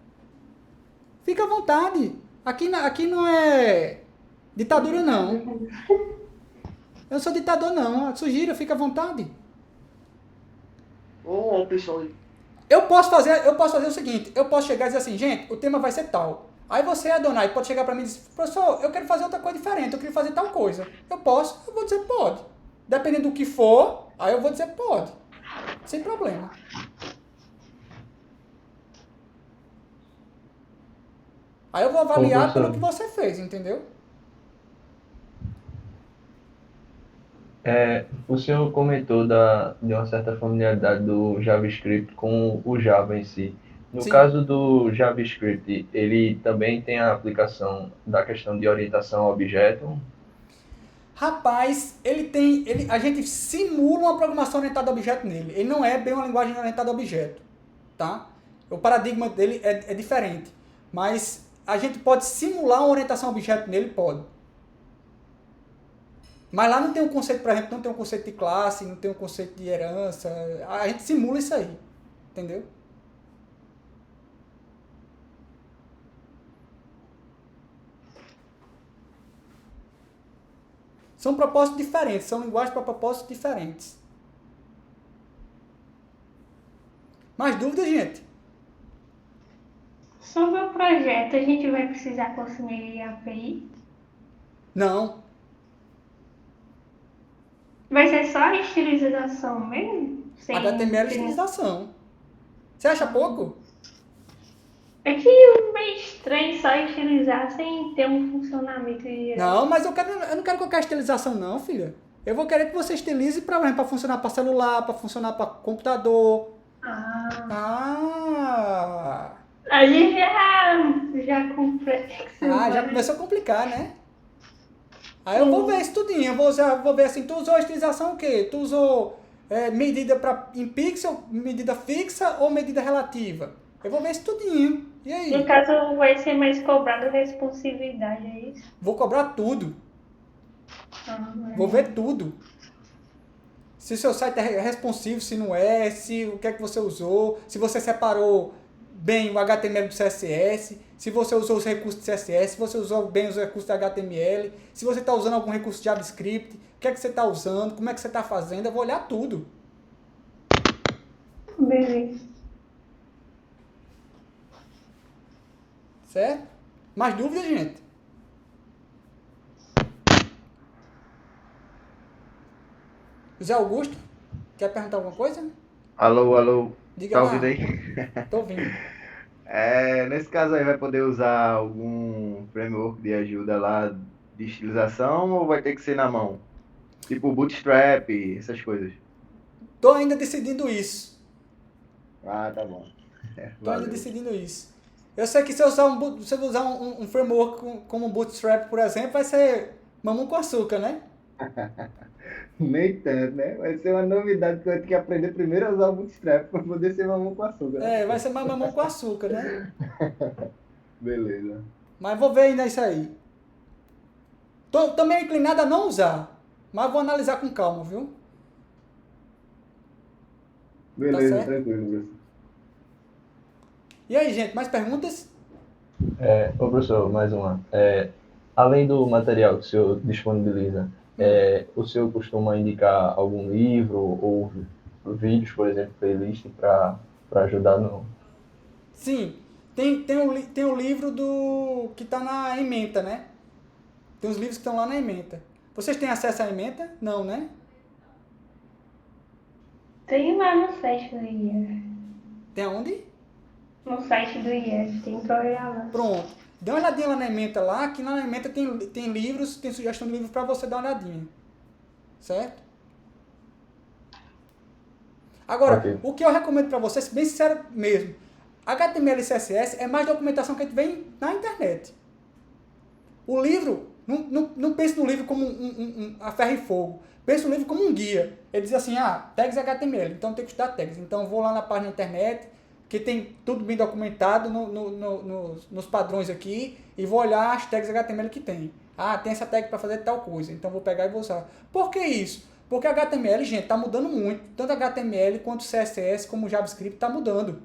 Fica à vontade. Aqui não é ditadura, não. Eu não sou ditador, não. Sugira, fica à vontade. Ou uma opção... Eu posso fazer o seguinte, eu posso chegar e dizer assim, gente, o tema vai ser tal. Aí você, Adonai, pode chegar para mim e dizer, professor, eu quero fazer outra coisa diferente, eu queria fazer tal coisa. Eu posso? Eu vou dizer pode. Dependendo do que for, aí eu vou dizer pode. Sem problema. Aí eu vou avaliar professor, pelo que você fez, entendeu? O senhor comentou de uma certa familiaridade do JavaScript com o Java em si. No Sim. caso do JavaScript, ele também tem a aplicação da questão de orientação a objeto? Rapaz, a gente simula uma programação orientada a objeto nele. Ele não é bem uma linguagem orientada a objeto, tá? O paradigma dele é diferente. Mas a gente pode simular uma orientação a objeto nele? Pode. Mas lá não tem um conceito, por exemplo, não tem um conceito de classe, não tem um conceito de herança. A gente simula isso aí, entendeu? São propósitos diferentes, são linguagens para propósitos diferentes. Mais dúvidas, gente? Sobre o projeto, a gente vai precisar consumir API? Não. Vai ser só a estilização mesmo? HTML e estilização. Você acha pouco? É que é meio estranho só estilizar sem ter um funcionamento direto. Não, mas eu não quero qualquer estilização não, filha. Eu vou querer que você estilize para funcionar para celular, para funcionar para computador. Ah! A gente já complexou. Já começou a complicar, né? Aí eu vou ver isso tudinho, vou ver assim, tu usou a estilização o quê? Tu usou medida em pixel, medida fixa ou medida relativa? Eu vou ver isso tudinho. E aí? No caso, vai ser mais cobrado responsividade, é isso? Vou cobrar tudo. Vou ver tudo. Se o seu site é responsivo, se não é, o que é que você usou, se você separou bem o HTML do CSS, se você usou os recursos do CSS, se você usou bem os recursos do HTML, se você está usando algum recurso de JavaScript, o que é que você está usando, como é que você está fazendo, eu vou olhar tudo. Beleza. Certo? Mais dúvidas, gente? José Augusto, quer perguntar alguma coisa? Alô, Diga tá lá. ouvindo aí? Tô ouvindo. Nesse caso aí vai poder usar algum framework de ajuda lá de estilização ou vai ter que ser na mão? Tipo Bootstrap, essas coisas. Tô ainda decidindo isso. Ah, tá bom. Tô ainda Valeu. decidindo isso. Eu sei que se eu usar um framework como Bootstrap, por exemplo, vai ser mamão com açúcar, né? Nem tanto, né? Vai ser uma novidade que eu vou ter que aprender primeiro a usar o Bootstrap para poder ser mamão com açúcar. Né? Vai ser mais mamão com açúcar, né? Beleza. Mas vou ver ainda isso aí. Tô meio inclinado a não usar, mas vou analisar com calma, viu? Beleza, certo? tranquilo, professor. E aí, gente, mais perguntas? Ô professor, mais uma. Além do material que o senhor disponibiliza, o senhor costuma indicar algum livro ou vídeos, por exemplo, playlist para ajudar no... Sim, tem o livro que está na ementa, né? Tem os livros que estão lá na ementa. Vocês têm acesso à ementa? Não, né? Tem lá no site do IEF. Tem aonde? No site do IEF, tem que olhar lá. Pronto. Dê uma olhadinha lá na ementa lá, que lá na ementa tem livros, tem sugestão de livros para você dar uma olhadinha. Certo? Agora, Ok. o que eu recomendo para vocês, bem sincero mesmo, HTML e CSS é mais documentação que a gente vê na internet. O livro, não pense no livro como a ferro e fogo. Pense no livro como um guia. Ele diz assim, tags HTML, então tem que estudar tags. Então eu vou lá na página da internet, que tem tudo bem documentado nos padrões aqui, e vou olhar as tags HTML que tem. Tem essa tag para fazer tal coisa, então vou pegar e vou usar. Por que isso? Porque HTML, gente, está mudando muito. Tanto HTML quanto CSS, como JavaScript, está mudando.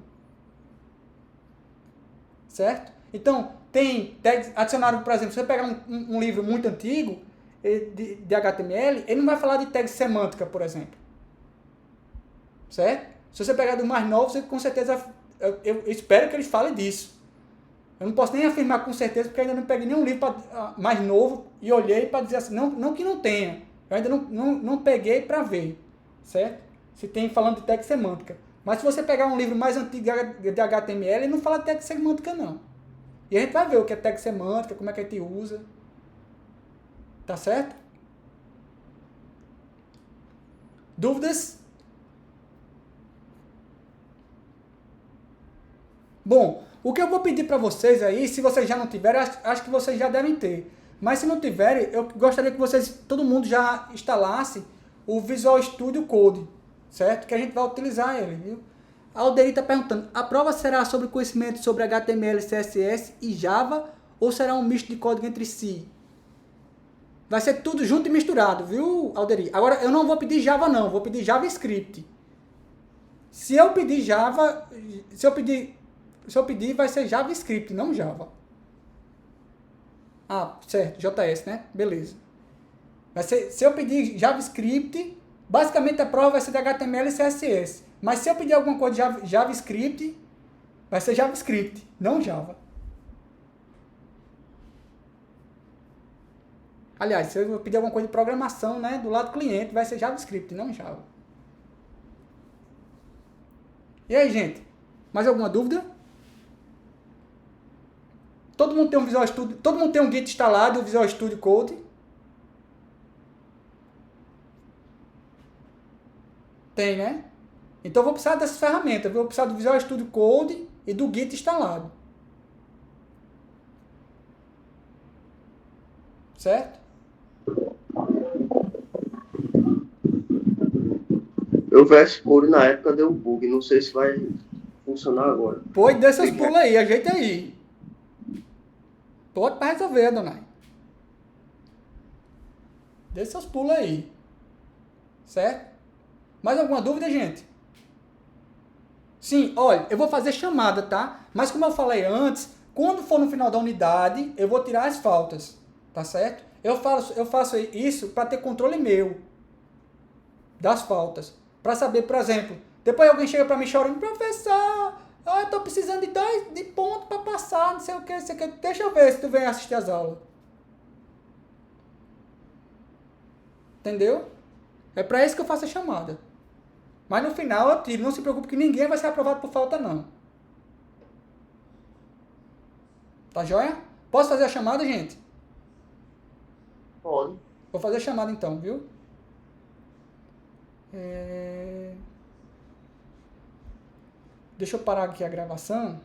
Certo? Então, tem tags adicionados, por exemplo, se você pegar um livro muito antigo de HTML, ele não vai falar de tag semântica, por exemplo. Certo? Se você pegar do mais novo, você com certeza, eu espero que eles falem disso. Eu não posso nem afirmar com certeza, porque ainda não peguei nenhum livro mais novo e olhei para dizer assim, não que não tenha. Eu ainda não peguei para ver, certo? Se tem falando de tag semântica. Mas se você pegar um livro mais antigo de HTML, ele não fala de tag semântica, não. E a gente vai ver o que é tag semântica, como é que a gente usa. Tá certo? Dúvidas? Bom, o que eu vou pedir para vocês aí, se vocês já não tiverem, acho que vocês já devem ter. Mas se não tiverem, eu gostaria que vocês, todo mundo já instalasse o Visual Studio Code, certo? Que a gente vai utilizar ele, viu? A Alderi está perguntando, a prova será sobre conhecimento sobre HTML, CSS e Java ou será um misto de código entre si? Vai ser tudo junto e misturado, viu, Alderi? Agora, eu não vou pedir Java não, vou pedir JavaScript. Se eu pedir Java, se eu pedir vai ser JavaScript, não Java. Ah, certo, JS, né? Beleza. Vai ser, se eu pedir JavaScript, basicamente a prova vai ser de HTML e CSS. Mas se eu pedir alguma coisa de JavaScript, vai ser JavaScript, não Java. Aliás, se eu pedir alguma coisa de programação, né, do lado do cliente, vai ser JavaScript, não Java. E aí, gente? Mais alguma dúvida? Todo mundo tem um Visual Studio, todo mundo tem um Git instalado, o Visual Studio Code. Tem, né? Então eu vou precisar dessas ferramentas, eu vou precisar do Visual Studio Code e do Git instalado. Certo? Eu VS Code na época deu bug, não sei se vai funcionar agora. Pois dê seus pulos aí, ajeita aí. Pode para resolver, Adonai. Dê seus pulos aí. Certo? Mais alguma dúvida, gente? Sim, olha, eu vou fazer chamada, tá? Mas como eu falei antes, quando for no final da unidade, eu vou tirar as faltas. Tá certo? Eu faço isso para ter controle meu das faltas. Para saber, por exemplo, depois alguém chega para mim chorando, professor, eu tô precisando de 2 de ponto para passar, não sei o que, não sei o que. Deixa eu ver se tu vem assistir as aulas. Entendeu? É para isso que eu faço a chamada. Mas no final eu tiro, não se preocupe que ninguém vai ser aprovado por falta não. Tá joia? Posso fazer a chamada, gente? Pode. Vou fazer a chamada então, viu? Deixa eu parar aqui a gravação.